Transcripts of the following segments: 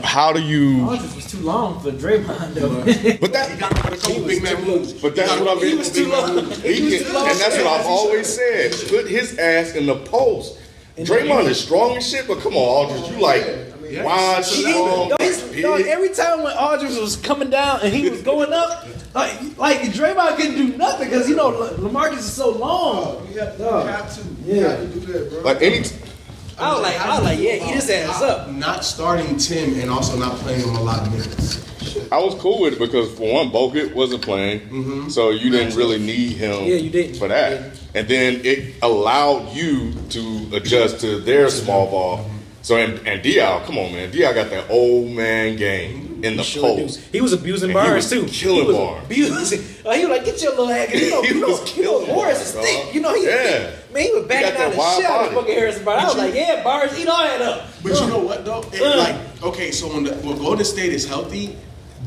how do you? Aldridge was too long for Draymond though. But that He got a couple big man moves. But that's what I've been. He was too long. And that's what I've always said. Put his ass in the post. Draymond is strong as shit, but come on, Aldridge, you like wide, strong. Every time when Aldridge was coming down and he was going up, like Draymond couldn't do nothing because LaMarcus is so long. You have to do that, bro. Like any. I was like, yeah, eat his ass up. Not starting Tim and also not playing him a lot of minutes. I was cool with it because for one, Bogut wasn't playing, so you didn't really need him for that. And then it allowed you to adjust to their small ball. So and Diaw, come on, man, Diaw got that old man game in the post. He was abusing Barnes too. Killing Barnes. He was like, get your little ass. He was killing Morris is thick. He was backing down the shit out of fucking Harrison Barnes. I was like, yeah, Barnes, eat all that up. But you know what though? Okay, so when Golden State is healthy,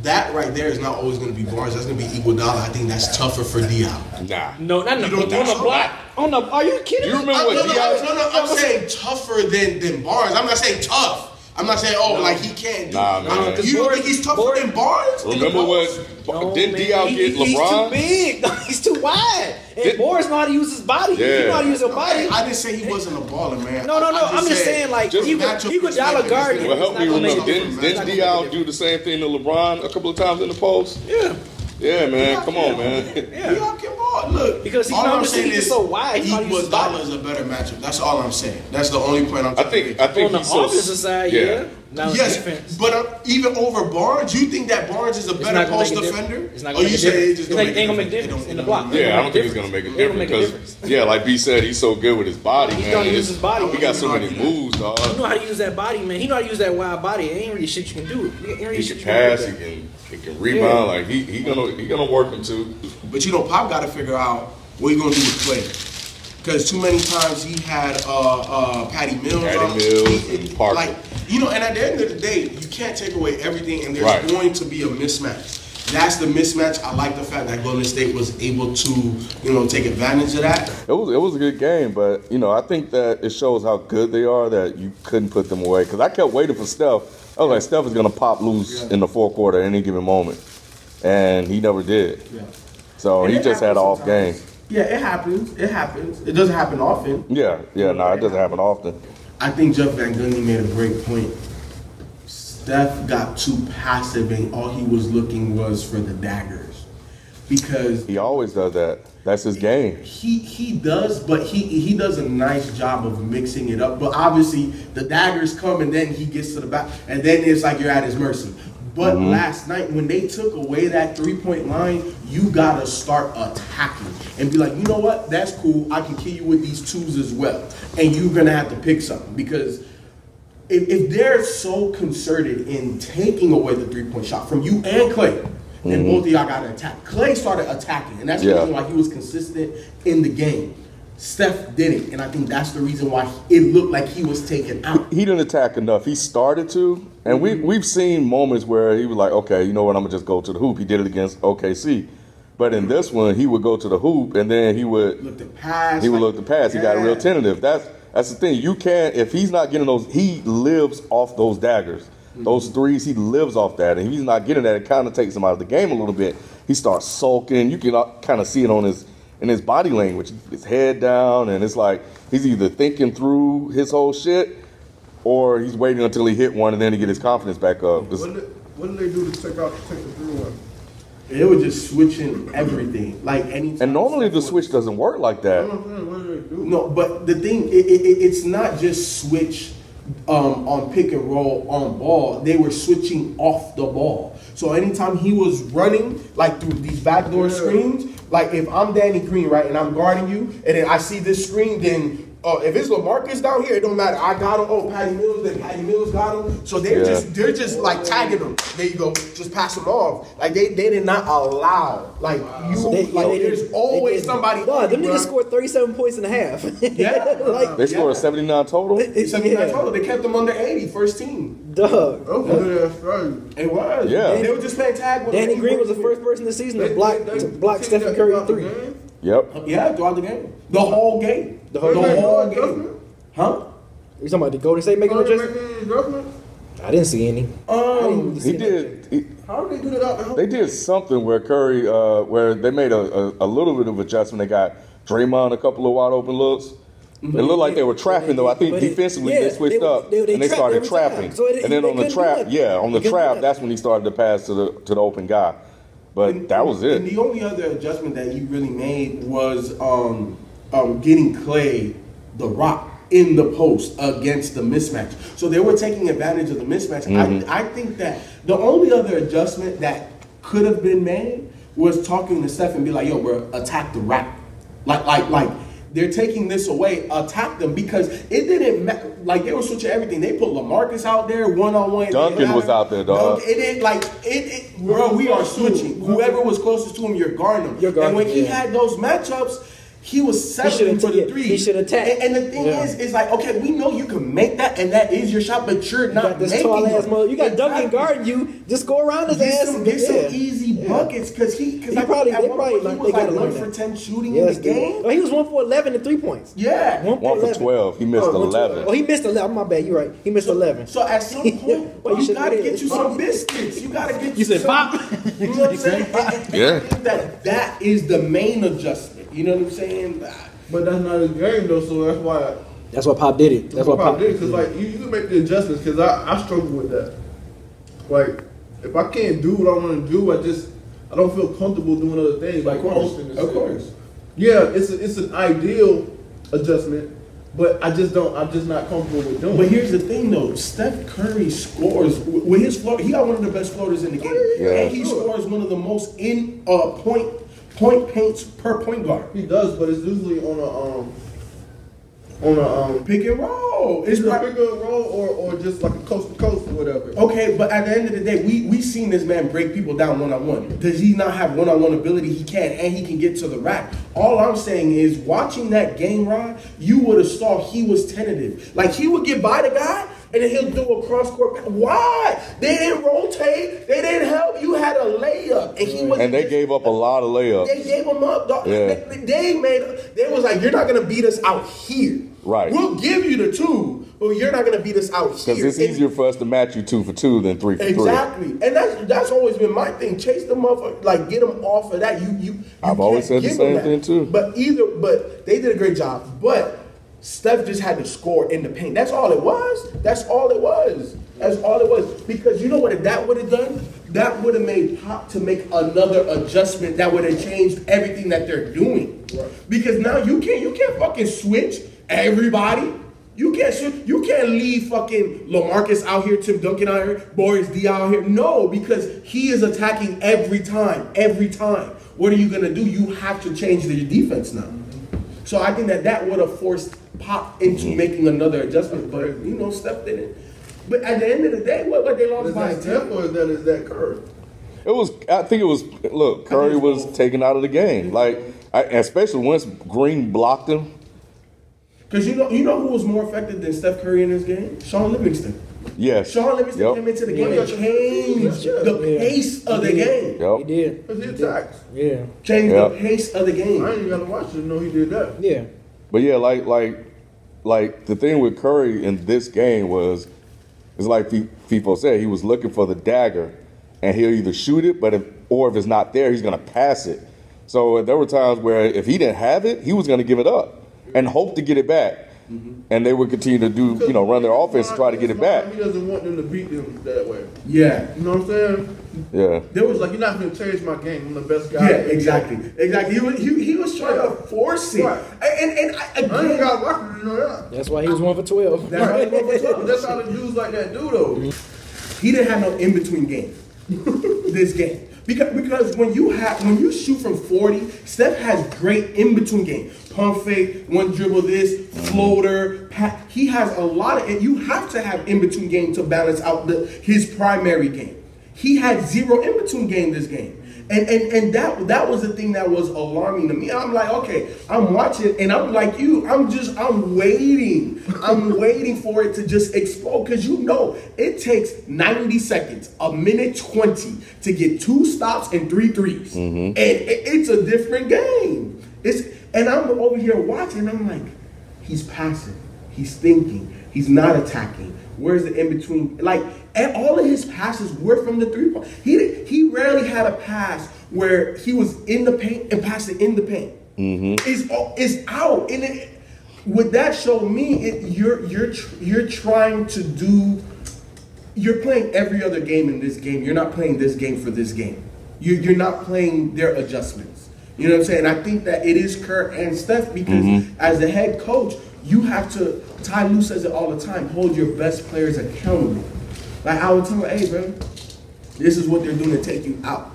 that right there is not always going to be Barnes. That's going to be Iguodala. I think that's tougher for Diaw. Nah. No, not on the block. Are you kidding? You remember what Diaw? No, I'm saying tougher than Barnes. I'm not saying tough. I'm not saying like he can't do. Nah, man. You don't think he's tougher than Barnes? Remember what? Didn't Diaw get LeBron? He's too big. He's too wide. And Barnes know how to use his body. Yeah. He know how to use his body. I didn't say he wasn't a baller, man. No. I'm just saying like he would dollar guard him. Well, help me remember. Didn't Diaw do the same thing to LeBron a couple of times in the post? Yeah. Yeah, man. Come on, man. Diaw can ball. Look, because all I'm saying is so wide. Iguodala is a better matchup. That's all I'm saying. That's the only point I'm trying I think on the offensive side, yeah. Yes, but even over Barnes, you think that Barnes is a better post defender? It's not going to make a difference. It's not going to make a difference in the block. Yeah, I don't think it's going to make a difference because, like B said, he's so good with his body, man. He don't use his body. He got so many moves, dog. You know how to use that body, man. He know how to use that wide body. It ain't really shit you can do. He can pass. He can rebound. Like he gonna work him too. But Pop got to figure out what he's gonna do with Clay. Because too many times he had Patty Mills and Parker. And at the end of the day, you can't take away everything, and there's going to be a mismatch. That's the mismatch. I like the fact that Golden State was able to, take advantage of that. It was a good game, but I think that it shows how good they are that you couldn't put them away. Because I kept waiting for Steph. I was like, Steph is gonna pop loose in the fourth quarter at any given moment, and he never did. Yeah. So he just had an off game. Yeah, it happens. It happens. It doesn't happen often. Yeah, it doesn't happen often. I think Jeff Van Gundy made a great point. Steph got too passive, and all he was looking was for the daggers, because he always does that. That's his game. He does, but he does a nice job of mixing it up. But obviously, the daggers come, and then he gets to the back, and then it's like you're at his mercy. But last night, when they took away that three-point line, you got to start attacking and be like, you know what? That's cool. I can kill you with these twos as well. And you're going to have to pick something. Because if they're so concerted in taking away the three-point shot from you and Clay, then both of y'all got to attack. Clay started attacking, and that's the reason why he was consistent in the game. Steph didn't, and I think that's the reason why it looked like he was taken out. He didn't attack enough. He started to, and we've seen moments where he was like, okay, you know what, I'm going to just go to the hoop. He did it against OKC. But in this one, he would go to the hoop, and then he would look to pass. He would look to pass. He got real tentative. That's the thing. You can't, if he's not getting those, he lives off those daggers. Those threes, he lives off that. And if he's not getting that, it kind of takes him out of the game a little bit. He starts sulking. You can kind of see it in his body language, his head down, and it's like he's either thinking through his whole shit or he's waiting until he hit one and then he get his confidence back up. What did they do to take the 3-1? They were just switching everything, like anytime. And normally the switch doesn't work like that. What did they do? No, but the thing, it's not just switch on pick and roll on ball. They were switching off the ball. So anytime he was running, like through these backdoor screens, like if I'm Danny Green, right, and I'm guarding you, and then I see this screen, then if it's LaMarcus down here, it don't matter. I got him. Oh, Patty Mills, then Patty Mills got him. So they're just like tagging him. There you go. Just pass him off. Like they did not allow. Like there's always somebody. No, them niggas scored 37 points in a half. Yeah, they scored 79 total. 79 total. They kept them under 80, first team. Dog. It was. Yeah. They were just playing tag with Danny Green was the first person this season to block Stephen Curry 3. Yep. Yeah, throughout the game. The whole game. The whole game. Huh? You talking about the Golden State making no adjustment? I didn't see any. He did. How did they do that out the whole? They did something where Curry, where they made a little bit of adjustment. They got Draymond a couple of wide open looks. It looked like they were trapping though. I think defensively they switched up and they started trapping. So and then on the trap, that's when he started to pass to the open guy. But that was it. And the only other adjustment that he really made was getting Clay the rock in the post against the mismatch. So they were taking advantage of the mismatch. I think that the only other adjustment that could have been made was talking to Steph and be like, yo, bro, attack the rack. Like they're taking this away, attack them, because it didn't matter. Like, they were switching everything. They put LaMarcus out there one-on-one. Duncan was out there, dog. Bro, we are switching. Whoever was closest to him, you're guarding him. And when he had those matchups, he was settling for the three. He should attack. And the thing is like, okay, we know you can make that, and that is your shot, but you're not this making tall ass it. mother. You got Duncan guarding you. Just go around his ass. Get some easy buckets, because he was like 1 for 10 shooting in the game. Oh, he was 1 for 11 and 3 points. Yeah, 1 for 12. He missed 11. Oh, he missed 11. My bad. You're right. He missed 11. So at some point, you gotta get you some biscuits. You gotta get you said some. pop. You know what I'm saying? Yeah. I think that is the main adjustment. You know what I'm saying? But that's not his game though, so that's why. That's why Pop did it. That's why Pop did it, because like you can make the adjustments. Because I struggle with that. Like, if I can't do what I want to do, I don't feel comfortable doing other things like posting and Of course. Yeah, it's an ideal adjustment, but I'm just not comfortable with doing. But here's the thing though, Steph Curry scores with his floor. He got one of the best floaters in the game, and he scores one of the most in point paints per point guard. He does, but it's usually on a pick and roll. It's a pick and roll or just like a coast to coast or whatever. Okay, but at the end of the day, we seen this man break people down one-on-one. Does he not have one-on-one ability? He can, and he can get to the rack. All I'm saying is, watching that game, Ron, you would have saw he was tentative. Like, he would get by the guy, and then he'll do a cross-court. Why? They didn't rotate. They didn't help. You had a layup, and he was. And they gave up a lot of layups. They gave him up, dog. Yeah. They was like, you're not gonna beat us out here. Right. We'll give you the 2, but you're not gonna beat us out here. Because it's easier for us to match you 2 for 2 than 3 for 3. Exactly, and that's always been my thing. Chase them up, like get them off of that. I've always said the same thing too. But they did a great job. But Steph just had to score in the paint. That's all it was. That's all it was. Because you know what that would have done? That would have made Pop to make another adjustment that would have changed everything that they're doing. Right. Because now you can't fucking switch everybody. You can't leave fucking LaMarcus out here, Tim Duncan out here, Boris D out here. No, because he is attacking every time. What are you gonna do? You have to change your defense now. So I think that would have forced Pop into making another adjustment, but Steph didn't. But at the end of the day, what they lost by 10 or is that Curry? Look, Curry was taken out of the game. Especially once Green blocked him. Because you know who was more effective than Steph Curry in this game? Sean Livingston. Yes. Sean Livingston came into the game and changed the pace of the game. Yep. He did. Because he attacked. Yeah. Changed the pace of the game. I ain't even got to watch it to know he did that. Yeah. But yeah, like the thing with Curry in this game was, it's like FIFO said, he was looking for the dagger, and he'll either shoot it, or if it's not there, he's gonna pass it. So there were times where if he didn't have it, he was gonna give it up and hope to get it back. And they would continue to run their offense to try to get it back. He doesn't want them to beat them that way. Yeah. You know what I'm saying? Yeah. There was like, you're not going to change my game. I'm the best guy. Yeah, exactly. He was trying to force it. Right. And I ain't got watching to know that. That's why he was 1 for 12. That's how the dudes like that do though. He didn't have no in-between game. This game. Because when you shoot from 40, Steph has great in-between game. Pump fake, one dribble this, floater, he has a lot of it. You have to have in-between game to balance out his primary game. He had zero in-between game this game. And that was the thing that was alarming to me. I'm like, okay, I'm watching, and I'm like you, I'm waiting. I'm waiting for it to just explode, because it takes 90 seconds, a minute 20 to get 2 stops and 3 threes. And it's a different game. And I'm over here watching, I'm like, he's passive, he's thinking, he's not attacking. Where's the in between? Like, and all of his passes were from the 3-point. He rarely had a pass where he was in the paint and passed it in the paint. It's out. And would that show me you're trying to do? You're playing every other game in this game. You're not playing this game for this game. You're not playing their adjustments. You know what I'm saying? I think that it is Kerr and Steph because as the head coach, you have to. Ty Lue says it all the time. Hold your best players accountable. Like I would tell him, hey, bro, this is what they're doing to take you out.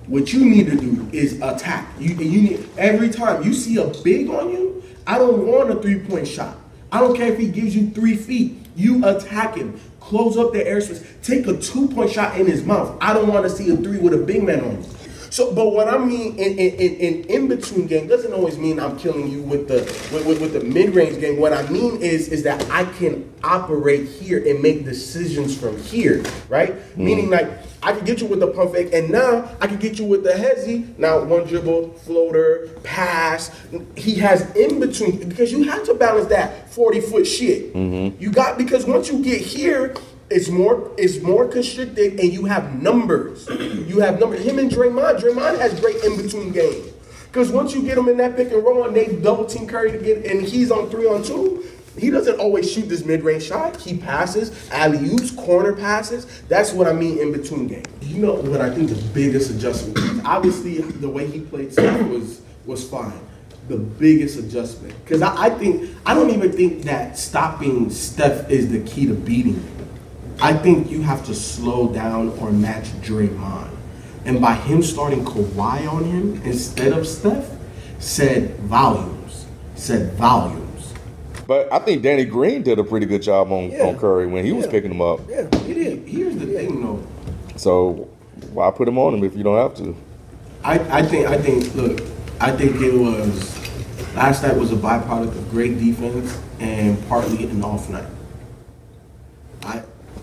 What you need to do is attack. You need every time you see a big on you. I don't want a 3-point shot. I don't care if he gives you 3 feet. You attack him. Close up the airspace. Take a 2-point shot in his mouth. I don't want to see a 3 with a big man on you. So, but what I mean in between game doesn't always mean I'm killing you with the mid range game. What I mean is that I can operate here and make decisions from here, right? Meaning like I can get you with the pump fake, and now I can get you with the hezzy. Now one dribble, floater, pass. He has in between because you have to balance that 40-foot shit. You got because once you get here. It's more constricted, and you have numbers. You have numbers. Him and Draymond has great in between game. Because once you get him in that pick and roll, and they double team Curry to get, and he's on 3-on-2. He doesn't always shoot this mid range shot. He passes, alley-oops, corner passes. That's what I mean in between game. You know what I think the biggest adjustment was? Obviously, the way he played Steph was fine. The biggest adjustment, because I don't even think that stopping Steph is the key to beating him. I think you have to slow down or match Draymond. And by him starting Kawhi on him instead of Steph, said volumes. But I think Danny Green did a pretty good job on Curry when he was picking him up. Yeah, he did. Here's the thing, though. So why put him on him if you don't have to? I think it was, last night was a byproduct of great defense and partly an off night.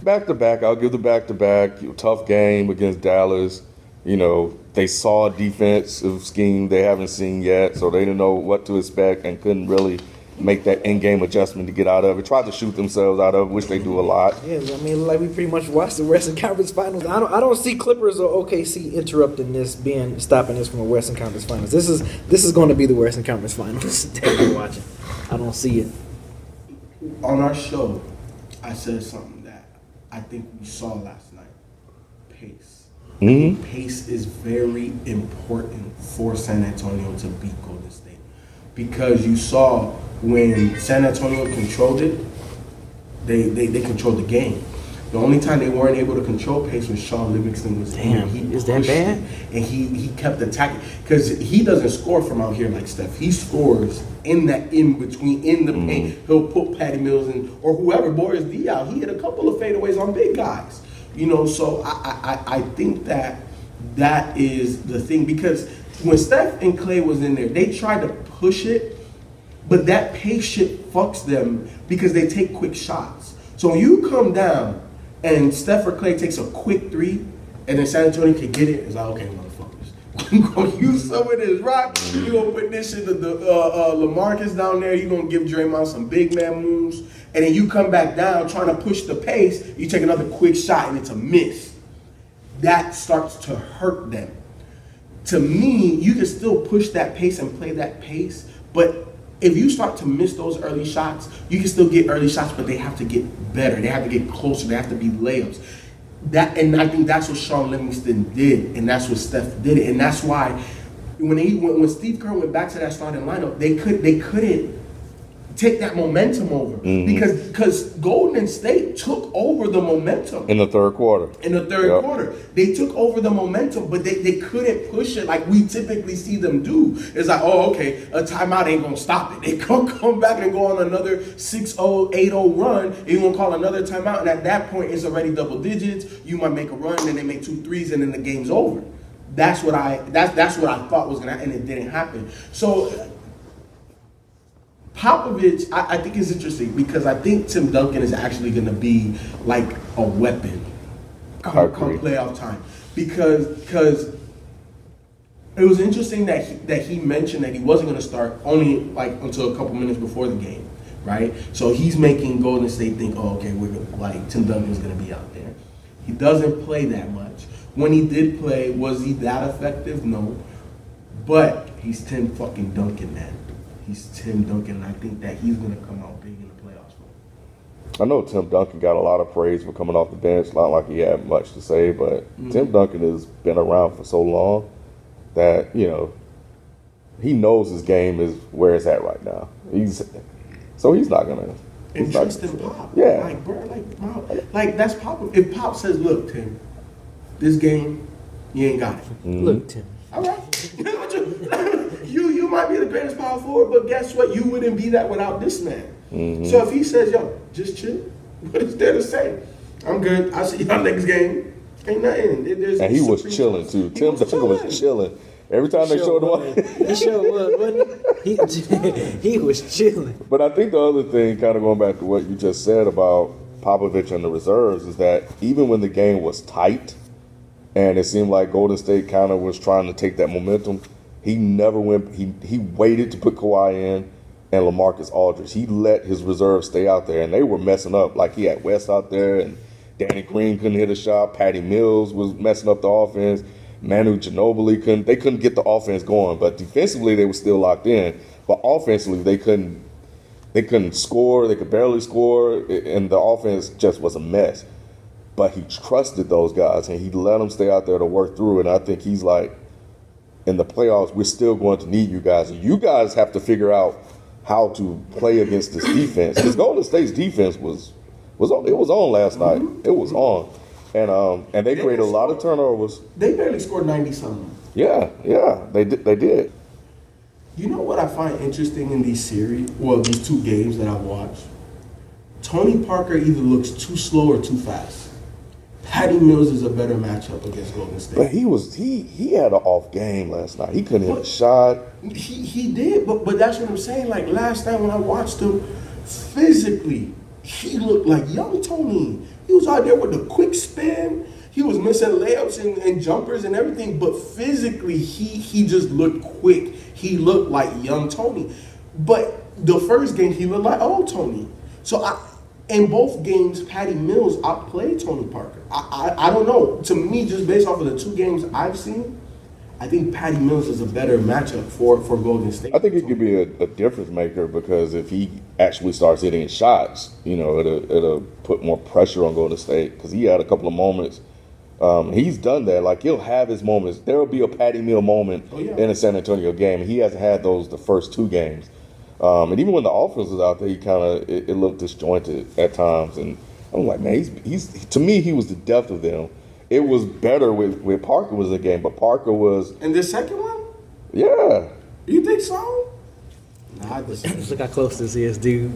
Back-to-back, I'll give the back-to-back. Tough game against Dallas. You know, they saw a defensive scheme they haven't seen yet, so they didn't know what to expect and couldn't really make that in-game adjustment to get out of it. Tried to shoot themselves out of it, which they do a lot. Yeah, I mean, like we pretty much watched the Western Conference Finals. I don't see Clippers or OKC interrupting this, stopping this from a Western Conference Finals. This is going to be the Western Conference Finals that we're watching. I don't see it. On our show, I said something I think we saw last night. Pace. Pace is very important for San Antonio to beat Golden State. Because you saw when San Antonio controlled it, they controlled the game. The only time they weren't able to control pace was Sean Livingston was Damn, is that bad? And he kept attacking because he doesn't score from out here like Steph. He scores in that in between, in the paint. He'll put Patty Mills in or whoever, Boris Diaw. He hit a couple of fadeaways on big guys. You know, so I think that is the thing because when Steph and Clay was in there, they tried to push it, but that pace shit fucks them because they take quick shots. So when you come down and Steph or Clay takes a quick 3, and then San Antonio can get it, it's like, okay, motherfuckers, we're going to use some of this rock. You're going to put this shit to the LaMarcus down there. You're going to give Draymond some big man moves. And then you come back down trying to push the pace. You take another quick shot, and it's a miss. That starts to hurt them. To me, you can still push that pace and play that pace, but if you start to miss those early shots, you can still get early shots, but they have to get better. They have to get closer. They have to be layups. And I think that's what Sean Livingston did, and that's what Steph did. And that's why when Steve Kerr went back to that starting lineup, they couldn't take that momentum over because Golden State took over the momentum in the third quarter. Quarter, they took over the momentum, but they couldn't push it like we typically see them do. It's like, oh, okay, a timeout ain't gonna stop it. They gonna come back and go on another 6-0, 8-0 run. And you're gonna call another timeout, and at that point, it's already double digits. You might make a run, and they make 2 threes, and then the game's over. That's what I thought was gonna happen, and it didn't happen. So Popovich, I think is interesting because I think Tim Duncan is actually going to be like a weapon come playoff time because it was interesting that he mentioned that he wasn't going to start only like until a couple minutes before the game right? So he's making Golden State think, oh, okay, we're like Tim Duncan's gonna be out there. He doesn't play that much. When he did play, was he that effective? No. But he's Tim fucking Duncan, man. He's Tim Duncan, and I think that he's gonna come out big in the playoffs. I know Tim Duncan got a lot of praise for coming off the bench. Not like he had much to say, but Tim Duncan has been around for so long that, you know, he knows his game is where it's at right now. He's not gonna. And trust in Pop. Yeah. Like, bro, like that's Pop. If Pop says, look, Tim, this game, you ain't got it. Look, Tim. All right. you might be the greatest power forward, but guess what? You wouldn't be that without this man. So if he says, yo, just chill, what is there to say? I'm good. I see y'all next game. Ain't nothing. And he was chilling too. Tim Duncan was chilling. Every time they showed him up, he sure was, wasn't he? He was chilling. But I think the other thing, kind of going back to what you just said about Popovich and the reserves, is that even when the game was tight and it seemed like Golden State kind of was trying to take that momentum, he never went. He waited to put Kawhi in and LaMarcus Aldridge. He let his reserves stay out there, and they were messing up. Like he had West out there, and Danny Green couldn't hit a shot. Patty Mills was messing up the offense. Manu Ginobili couldn't get the offense going, but defensively they were still locked in. But offensively they couldn't score. They could barely score, and the offense just was a mess. But he trusted those guys, and he let them stay out there to work through it. And I think he's like, in the playoffs, we're still going to need you guys. And you guys have to figure out how to play against this defense. Because Golden State's defense was on last night. It was on. And they created a lot of turnovers. They barely scored 90-something. Yeah, they did. You know what I find interesting in these series? Well, these two games that I've watched? Tony Parker either looks too slow or too fast. Patty Mills is a better matchup against Golden State. But he had an off game last night. He couldn't hit a shot. He did, but that's what I'm saying. Like last night when I watched him, physically, he looked like young Tony. He was out there with the quick spin. He was missing layups and jumpers and everything, but physically, he just looked quick. He looked like young Tony. But the first game, he looked like old Tony. So in both games, Patty Mills outplayed Tony Parker. I don't know. To me, just based off of the two games I've seen, I think Patty Mills is a better matchup for Golden State. I think he could be a difference maker because if he actually starts hitting shots, you know, it'll put more pressure on Golden State because he had a couple of moments. He's done that. Like, he'll have his moments. There will be a Patty Mills moment in a San Antonio game. He hasn't had those the first two games. And even when the offense was out there, he kind of it looked disjointed at times. And I'm like, man, he's to me, he was the depth of them. It was better with Parker was in the game, but Parker was. And the second one? Yeah. You think so? Nah, Look how close this is, dude.